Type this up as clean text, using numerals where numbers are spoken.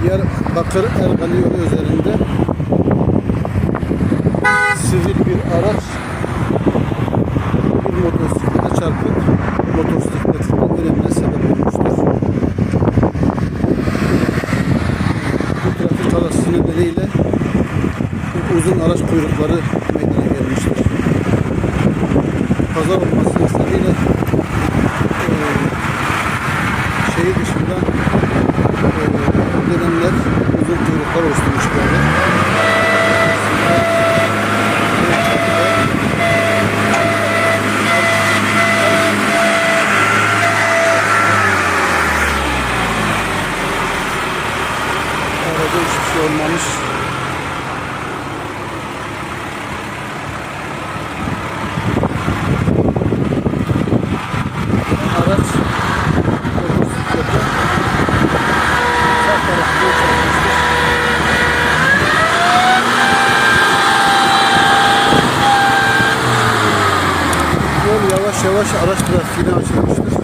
Diyarbakır Ergani yolu üzerinde sivil bir araç bir motosiklete çarpıp motosikletin ölümüne sebep olmuştur. Bu trafik kazası nedeniyle uzun araç kuyrukları meydana gelmiştir. Kaza olması nedeniyle şehir dışında dönemler uzun kuyruklar oluşturmuşlardır. Arada hiçbir şey olmamış. Araç motosiklete sağ tarafında çarpmıştır. Yol yavaş yavaş araç trafiğine açılmıştır.